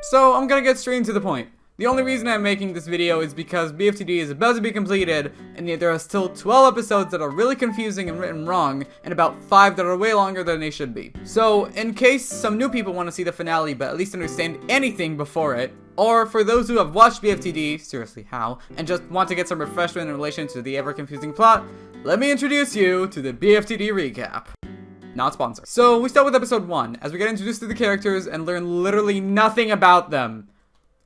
So I'm gonna get straight to the point. The only reason I'm making this video is because BFTD is about to be completed, and yet there are still 12 episodes that are really confusing and written wrong, and about 5 that are way longer than they should be. So, in case some new people want to see the finale but at least understand anything before it, or for those who have watched BFTD, seriously how, and just want to get some refreshment in relation to the ever-confusing plot, let me introduce you to the BFTD recap. Not sponsored. So, we start with episode 1, as we get introduced to the characters and learn literally nothing about them.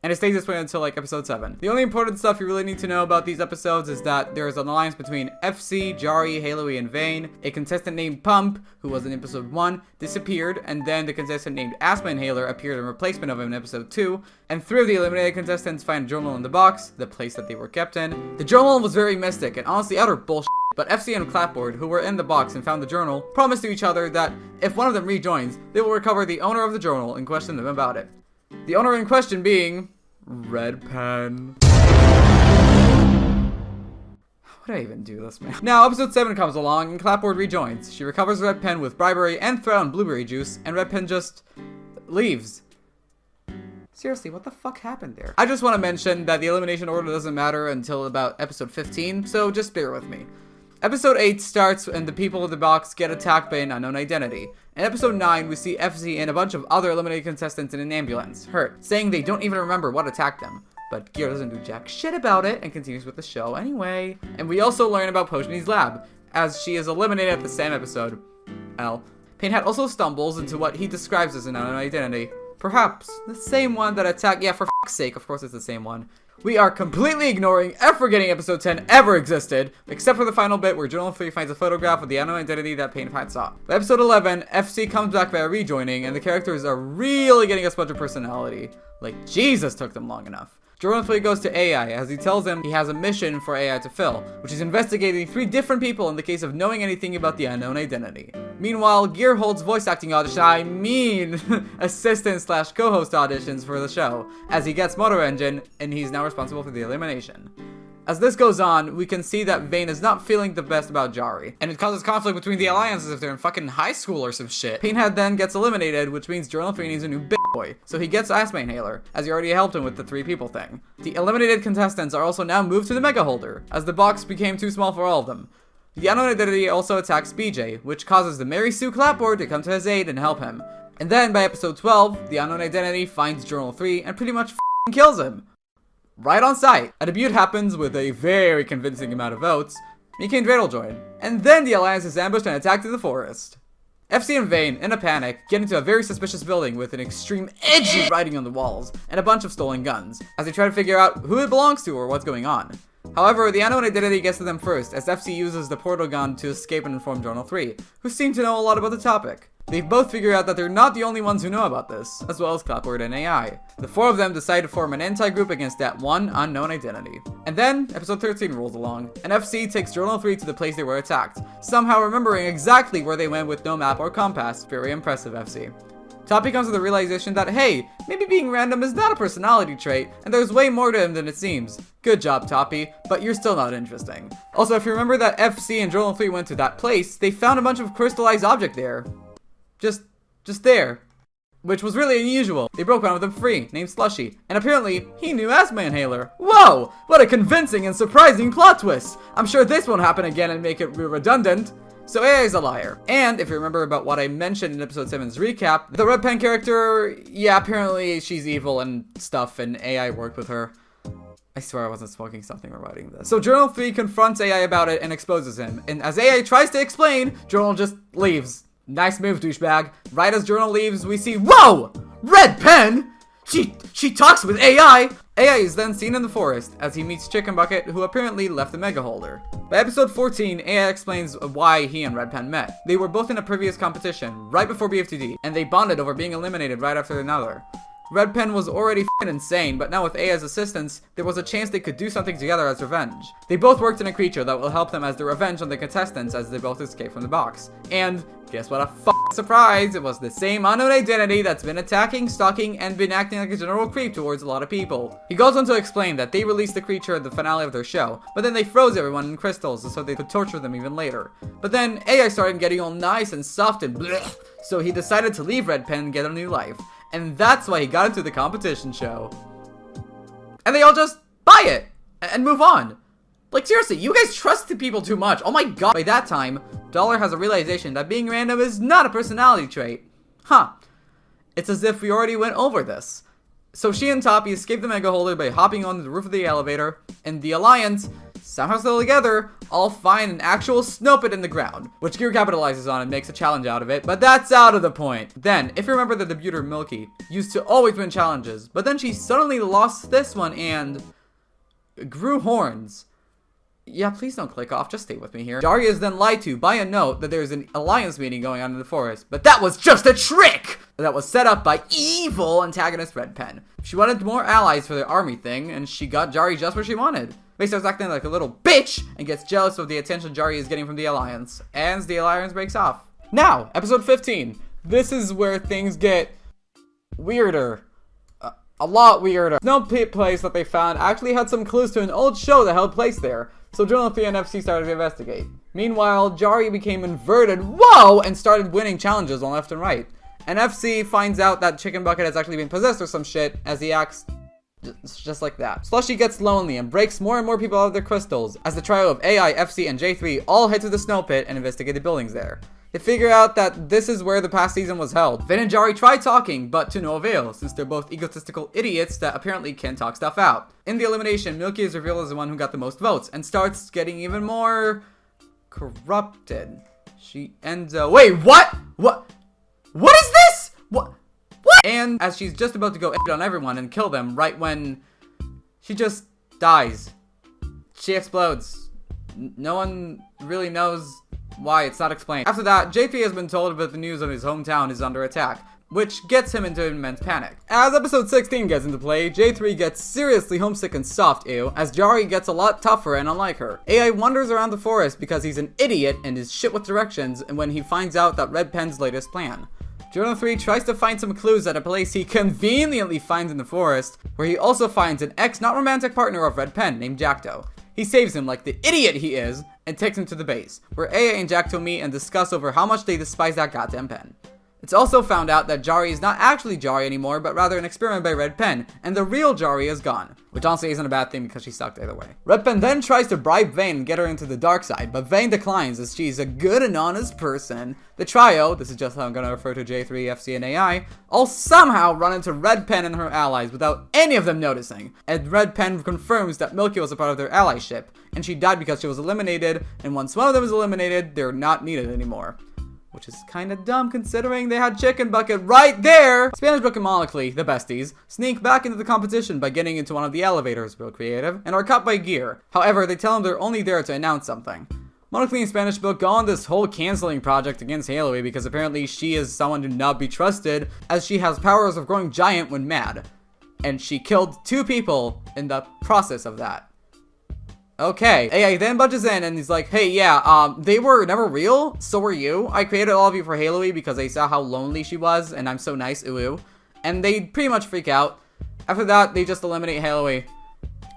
And it stays this way until like episode 7. The only important stuff you really need to know about these episodes is that there is an alliance between FC, Jari, Haloey, and Vane. A contestant named Pump, who was in episode 1, disappeared, and then the contestant named Asthma Inhaler appeared in replacement of him in episode 2. And 3 of the eliminated contestants find a journal in the box, the place that they were kept in. The journal was very mystic and honestly utter bullshit. But FC and Clapboard, who were in the box and found the journal, promised to each other that if one of them rejoins, they will recover the owner of the journal and question them about it. The owner in question being Red Pen. How would I even do this, man? Now, episode 7 comes along and Clapboard rejoins. She recovers Red Pen with bribery and threat on blueberry juice, and Red Pen just leaves. Seriously, what the fuck happened there? I just want to mention that the elimination order doesn't matter until about episode 15, so just bear with me. Episode 8 starts and the people in the box get attacked by an unknown identity. In episode 9, we see FC and a bunch of other eliminated contestants in an ambulance, hurt, saying they don't even remember what attacked them. But Gear doesn't do jack shit about it and continues with the show anyway. And we also learn about Potiony's lab, as she is eliminated at the same episode. Painhead also stumbles into what he describes as an unknown identity. Perhaps the same one that attacked, yeah, for fuck's sake, of course it's the same one. We are completely ignoring and forgetting episode 10 ever existed, except for the final bit where Journal 3 finds a photograph of the unknown identity that Painhead saw. By episode 11, FC comes back via rejoining, and the characters are really getting a bunch of personality. Like, Jesus took them long enough. Journal 3 goes to AI, as he tells him he has a mission for AI to fill, which is investigating 3 different people in the case of knowing anything about the unknown identity. Meanwhile, Gear holds voice acting assistant/co-host auditions for the show, as he gets Motor Engine, and he's now responsible for the elimination. As this goes on, we can see that Vane is not feeling the best about Jari, and it causes conflict between the alliances if they're in fucking high school or some shit. Painhead then gets eliminated, which means Journal 3 needs a new big boy, so he gets Asthma Inhaler, as he already helped him with the 3 people thing. The eliminated contestants are also now moved to the Mega Holder, as the box became too small for all of them. The unknown identity also attacks BJ, which causes the Mary Sue Clapboard to come to his aid and help him. And then, by episode 12, the unknown identity finds Journal 3 and pretty much kills him. Right on sight. A debut happens with a very convincing amount of votes. Mickey and Dreidel join. And then the alliance is ambushed and attacked in the forest. FC and Vane, in a panic, get into a very suspicious building with an extreme edgy writing on the walls and a bunch of stolen guns, as they try to figure out who it belongs to or what's going on. However, the unknown identity gets to them first, as FC uses the portal gun to escape and inform Journal 3, who seem to know a lot about the topic. They both figure out that they're not the only ones who know about this, as well as Clapboard and AI. The 4 of them decide to form an anti-group against that one unknown identity. And then, episode 13 rolls along, and FC takes Journal 3 to the place they were attacked, somehow remembering exactly where they went with no map or compass. Very impressive, FC. Toppy comes to the realization that, hey, maybe being random is not a personality trait, and there's way more to him than it seems. Good job, Toppy, but you're still not interesting. Also, if you remember that FC and Journal 3 went to that place, they found a bunch of crystallized object there. Just there. Which was really unusual. They broke one of them free, named Slushy, and apparently, he knew Asthma Inhaler. Whoa! What a convincing and surprising plot twist! I'm sure this won't happen again and make it redundant. So AI is a liar. And if you remember about what I mentioned in episode 7's recap, the Red Pen character, yeah, apparently she's evil and stuff, and AI worked with her. I swear I wasn't smoking something while writing this. So Journal 3 confronts AI about it and exposes him, and as AI tries to explain, Journal just leaves. Nice move, douchebag. Right as Journal leaves, we see, whoa! Red Pen? She talks with AI! AI is then seen in the forest, as he meets Chicken Bucket, who apparently left the Mega Holder. By episode 14, AI explains why he and Red Pen met. They were both in a previous competition, right before BFTD, and they bonded over being eliminated right after another. Red Pen was already f***ing insane, but now with AI's assistance, there was a chance they could do something together as revenge. They both worked in a creature that will help them as their revenge on the contestants as they both escape from the box. And guess what a f***ing surprise, it was the same unknown identity that's been attacking, stalking, and been acting like a general creep towards a lot of people. He goes on to explain that they released the creature at the finale of their show, but then they froze everyone in crystals so they could torture them even later. But then AI started getting all nice and soft and blech, so he decided to leave Red Pen and get a new life. and that's why he got into the competition show. And they all just buy it and move on. Like, seriously, you guys trust the people too much. Oh my god. By that time, Dollar has a realization that being random is not a personality trait. Huh. It's as if we already went over this. So she and Toppy escape the Mega Holder by hopping onto the roof of the elevator, and the Alliance, somehow still together, all find an actual snow pit in the ground, which Gear capitalizes on and makes a challenge out of it, but that's out of the point. Then, if you remember, the debuter Milky used to always win challenges, but then she suddenly lost this one and grew horns. Yeah, please don't click off, just stay with me here. Daria is then lied to by a note that there's an alliance meeting going on in the forest, but that was just a trick that was set up by evil antagonist Red Pen. She wanted more allies for the army thing, and she got Jari just what she wanted. Faye starts acting like a little bitch and gets jealous of the attention Jari is getting from the alliance, and the alliance breaks off. Now, episode 15. This is where things get weirder. A lot weirder. Snow pit place that they found actually had some clues to an old show that held place there, so Journal 3 and FC started to investigate. Meanwhile, Jari became inverted, whoa, and started winning challenges on left and right. And FC finds out that Chicken Bucket has actually been possessed or some shit, as he acts just like that. Slushy gets lonely and breaks more and more people out of their crystals, as the trio of AI, FC, and J3 all head to the snow pit and investigate the buildings there. They figure out that this is where the past season was held. Vin and Jari try talking, but to no avail, since they're both egotistical idiots that apparently can talk stuff out. In the elimination, Milky is revealed as the one who got the most votes, and starts getting even more corrupted. She ends up— wait, what? What is this? What? And as she's just about to go on everyone and kill them, right when she just dies. She explodes. No one really knows why, it's not explained. After that, JP has been told about the news of his hometown is under attack, which gets him into immense panic. As episode 16 gets into play, J3 gets seriously homesick and soft, as Jari gets a lot tougher and unlike her. AI wanders around the forest because he's an idiot and is shit with directions, and when he finds out that Red Pen's latest plan. Journal 3 tries to find some clues at a place he conveniently finds in the forest, where he also finds an not romantic partner of Red Pen named Jackto. He saves him like the idiot he is, and takes him to the base, where Aya and Jackto meet and discuss over how much they despise that goddamn pen. It's also found out that Jari is not actually Jari anymore, but rather an experiment by Red Pen, and the real Jari is gone. Which honestly isn't a bad thing because she sucked either way. Red Pen then tries to bribe Vayne and get her into the dark side, but Vayne declines as she's a good and honest person. The trio, this is just how I'm gonna refer to J3, FC, and AI, all somehow run into Red Pen and her allies without any of them noticing. And Red Pen confirms that Milky was a part of their allyship, and she died because she was eliminated, and once one of them is eliminated, they're not needed anymore. Which is kinda dumb considering they had Chicken Bucket right there! Spanish Book and Monocly, the besties, sneak back into the competition by getting into one of the elevators, real creative, and are caught by Gear. However, they tell them they're only there to announce something. Monocly and Spanish Book go on this whole canceling project against Haloe because apparently she is someone to not be trusted, as she has powers of growing giant when mad. And she killed 2 people in the process of that. Okay, AI then budges in and he's like, hey, yeah, they were never real, so were you. I created all of you for Haloe because I saw how lonely she was, and I'm so nice, ooh. And they pretty much freak out. After that, they just eliminate Haloe.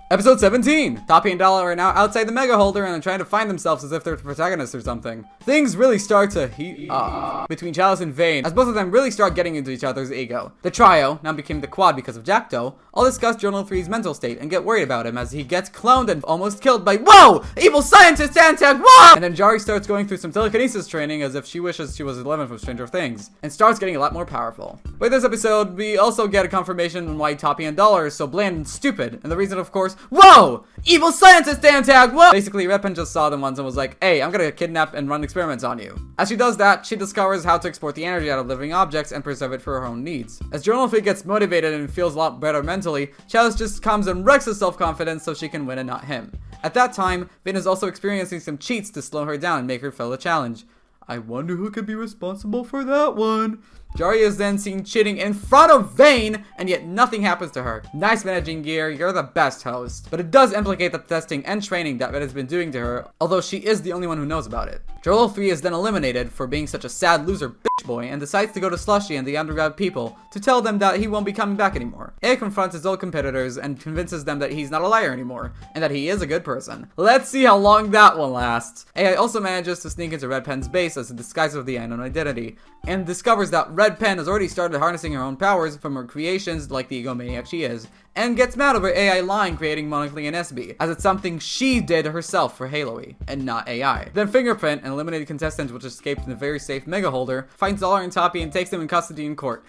Episode 17! Toppy and Dollar are now outside the Mega Holder and are trying to find themselves as if they're the protagonists or something. Things really start to heat up between Chalice and Vayne, as both of them really start getting into each other's ego. The trio, now became the quad because of Jackto, all discuss Journal 3's mental state and get worried about him as he gets cloned and almost killed by— whoa! Evil scientist Antag, whoa! And then Jari starts going through some telekinesis training as if she wishes she was 11 from Stranger Things, and starts getting a lot more powerful. With this episode, we also get a confirmation on why Toppy and Dollar are so bland and stupid, and the reason, of course— whoa! Evil scientist Antag, whoa! Basically, Red Pen just saw them once and was like, hey, I'm gonna kidnap and run experiments on you. As she does that, she discovers how to export the energy out of living objects and preserve it for her own needs. As Journal 3 gets motivated and feels a lot better mentally, Chalice just comes and wrecks his self-confidence so she can win and not him. At that time, Vayne is also experiencing some cheats to slow her down and make her fail the challenge. I wonder who could be responsible for that one. Jari is then seen cheating in front of Vayne, and yet nothing happens to her. Nice managing, Gear, you're the best host. But it does implicate the testing and training that Vayne has been doing to her, although she is the only one who knows about it. Journal 3 is then eliminated for being such a sad loser bitch boy and decides to go to Slushy and the underground people to tell them that he won't be coming back anymore. A confronts his old competitors and convinces them that he's not a liar anymore, and that he is a good person. Let's see how long that one lasts. AI also manages to sneak into Red Pen's base as a disguise of the unknown identity, and discovers that Red Red Pen has already started harnessing her own powers from her creations like the egomaniac she is, and gets mad over AI lying creating Monocly and SB, as it's something she did herself for Halo-y, and not AI. Then Fingerprint, an eliminated contestant which escaped in a very safe mega holder, finds Dollar and Toppy and takes them in custody in court.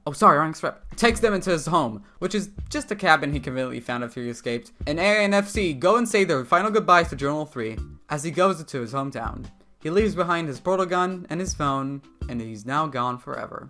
Oh, sorry, wrong script. Takes them into his home, which is just a cabin he conveniently found after he escaped. And AI and FC go and say their final goodbyes to Journal 3 as he goes to his hometown. He leaves behind his portal gun and his phone, and he's now gone forever.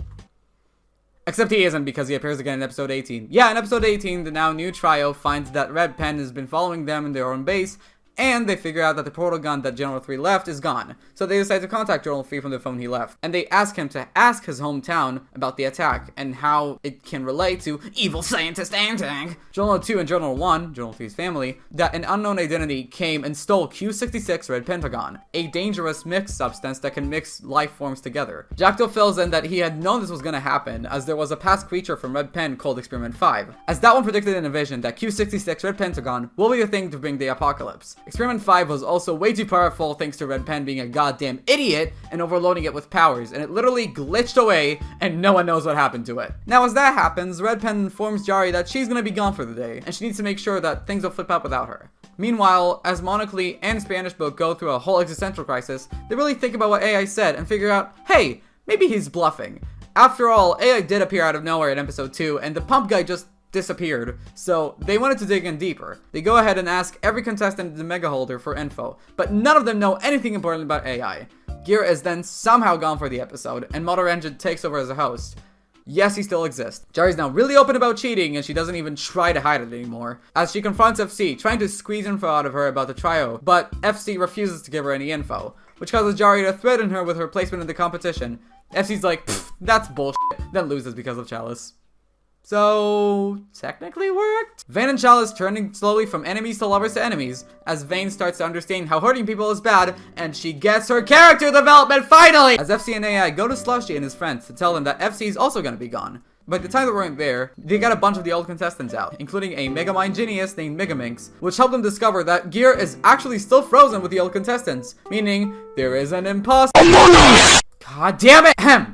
Except he isn't, because he appears again in episode 18. Yeah, in episode 18, the now new trio finds that Red Pen has been following them in their own base, and they figure out that the portal gun that General 3 left is gone. So they decide to contact General 3 from the phone he left. And they ask him to ask his hometown about the attack and how it can relate to evil scientist Antang. General 2 and General 1, General 3's family, that an unknown identity came and stole Q66 Red Pentagon, a dangerous mixed substance that can mix life forms together. Jackdo fills in that he had known this was gonna happen, as there was a past creature from Red Pen called Experiment 5, as that one predicted in a vision that Q66 Red Pentagon will be the thing to bring the apocalypse. Experiment 5 was also way too powerful thanks to Red Pen being a goddamn idiot and overloading it with powers, and it literally glitched away and no one knows what happened to it. Now as that happens, Red Pen informs Jari that she's gonna be gone for the day, and she needs to make sure that things will flip out without her. Meanwhile, as Monocly and Spanish Book go through a whole existential crisis, they really think about what AI said and figure out, hey, maybe he's bluffing. After all, AI did appear out of nowhere in episode 2, and the pump guy just disappeared, so they wanted to dig in deeper. They go ahead and ask every contestant in the mega holder for info, but none of them know anything important about AI. Gear is then somehow gone for the episode, and Motor Engine takes over as a host. Yes, he still exists. Jari's now really open about cheating, and she doesn't even try to hide it anymore, as she confronts FC, trying to squeeze info out of her about the trio, but FC refuses to give her any info, which causes Jari to threaten her with her placement in the competition. FC's like, that's bullshit, then loses because of Chalice. So, technically worked? Vayne and Chalice turning slowly from enemies to lovers to enemies, as Vayne starts to understand how hurting people is bad, and she gets her character development finally! As FC and AI go to Slushy and his friends to tell them that FC is also gonna be gone. By the time they weren't there, they got a bunch of the old contestants out, including a Megamind genius named Megaminx, which helped them discover that Gear is actually still frozen with the old contestants, meaning there is an imposter. God damn it!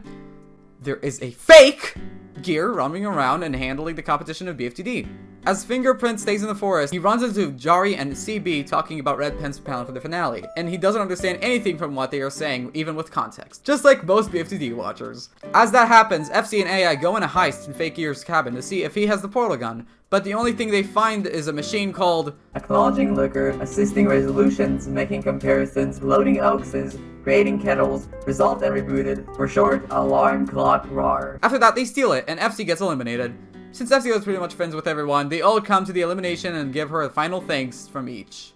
There is a fake Gear roaming around and handling the competition of BFTD. As Fingerprint stays in the forest, he runs into Jari and CB talking about Red Pen's plan for the finale, and he doesn't understand anything from what they are saying, even with context, just like most BFTD watchers. As that happens, FC and AI go in a heist in Fake Gear's cabin to see if he has the portal gun, but the only thing they find is a machine called acknowledging liquor, assisting resolutions, making comparisons, loading oxes, creating kettles, resolved and rebooted, for short, alarm clock roar. After that, they steal it, and FC gets eliminated. Since FC was pretty much friends with everyone, they all come to the elimination and give her a final thanks from each.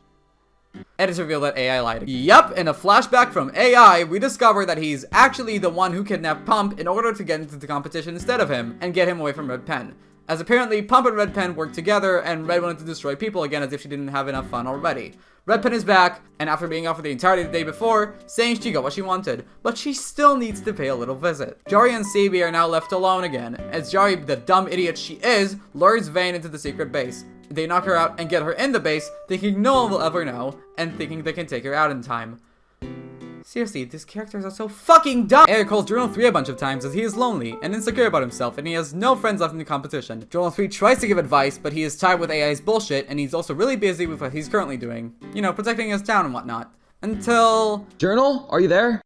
Edits reveal that AI lied. Yup, in a flashback from AI, we discover that he's actually the one who kidnapped Pump in order to get into the competition instead of him, and get him away from Red Pen. As apparently, Pump and Red Pen worked together, and Red wanted to destroy people again as if she didn't have enough fun already. Red Pen is back, and after being off for the entirety of the day before, saying she got what she wanted, but she still needs to pay a little visit. Jari and CB are now left alone again, as Jari, the dumb idiot she is, lures Vayne into the secret base. They knock her out and get her in the base, thinking no one will ever know, and thinking they can take her out in time. Seriously, these characters are so fucking dumb! AI calls Journal 3 a bunch of times as he is lonely and insecure about himself, and he has no friends left in the competition. Journal 3 tries to give advice, but he is tired with AI's bullshit, and he's also really busy with what he's currently doing. You know, protecting his town and whatnot. Until... Journal, are you there?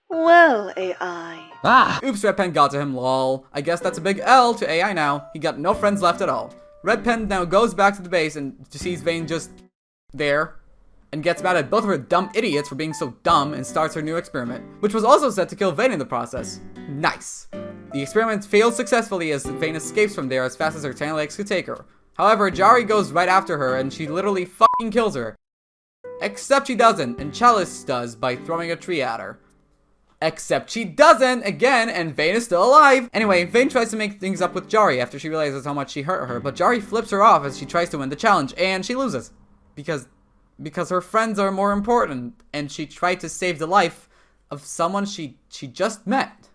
Well, AI. Ah! Oops, Red Pen got to him, lol. I guess that's a big L to AI now. He got no friends left at all. Red Pen now goes back to the base and sees Vayne just... there. And gets mad at both of her dumb idiots for being so dumb and starts her new experiment, which was also set to kill Vayne in the process. Nice. The experiment fails successfully as Vayne escapes from there as fast as her tiny legs could take her. However, Jari goes right after her and she literally fucking kills her. Except she doesn't, and Chalice does by throwing a tree at her. Except she doesn't, again, and Vayne is still alive. Anyway, Vayne tries to make things up with Jari after she realizes how much she hurt her, but Jari flips her off as she tries to win the challenge, and she loses. Because her friends are more important, and she tried to save the life of someone she just met.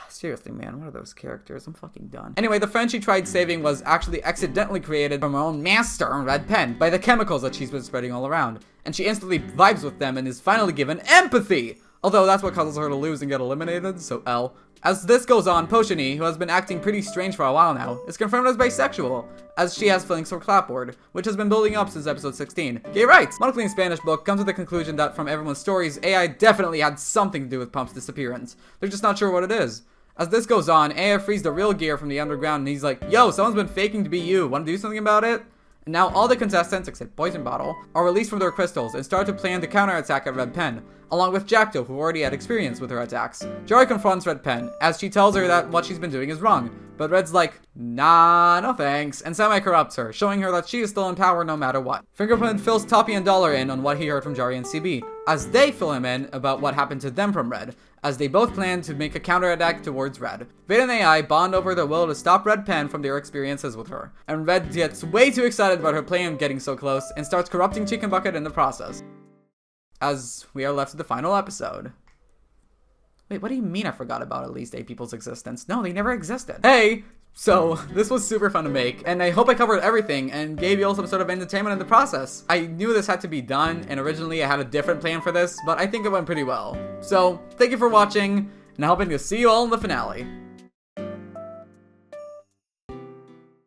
Seriously, man, what are those characters? I'm fucking done. Anyway, the friend she tried saving was actually accidentally created from her own master, Red Pen, by the chemicals that she's been spreading all around. And she instantly vibes with them and is finally given empathy! Although that's what causes her to lose and get eliminated, so L. As this goes on, Potiony, who has been acting pretty strange for a while now, is confirmed as bisexual, as she has feelings for Clapboard, which has been building up since episode 16. Gay rights! Monocle's Spanish book comes to the conclusion that from everyone's stories, AI definitely had something to do with Pump's disappearance. They're just not sure what it is. As this goes on, AI frees the real Gear from the underground and he's like, yo, someone's been faking to be you, wanna do something about it? And now all the contestants, except Poison Bottle, are released from their crystals and start to plan the counterattack at Red Pen, along with Jackdaw, who already had experience with her attacks. Jari confronts Red Pen, as she tells her that what she's been doing is wrong, but Red's like, nah, no thanks, and semi-corrupts her, showing her that she is still in power no matter what. Fingerprint fills Toppy and Dollar in on what he heard from Jari and CB, as they fill him in about what happened to them from Red, as they both plan to make a counterattack towards Red. Vane and AI bond over their will to stop Red Pen from their experiences with her, and Red gets way too excited about her plan getting so close and starts corrupting Chicken Bucket in the process. As we are left with the final episode. Wait, what do you mean I forgot about at least 8 people's existence? No, they never existed. Hey! So, this was super fun to make, and I hope I covered everything and gave you all some sort of entertainment in the process. I knew this had to be done, and originally I had a different plan for this, but I think it went pretty well. So, thank you for watching, and I'm hoping to see you all in the finale.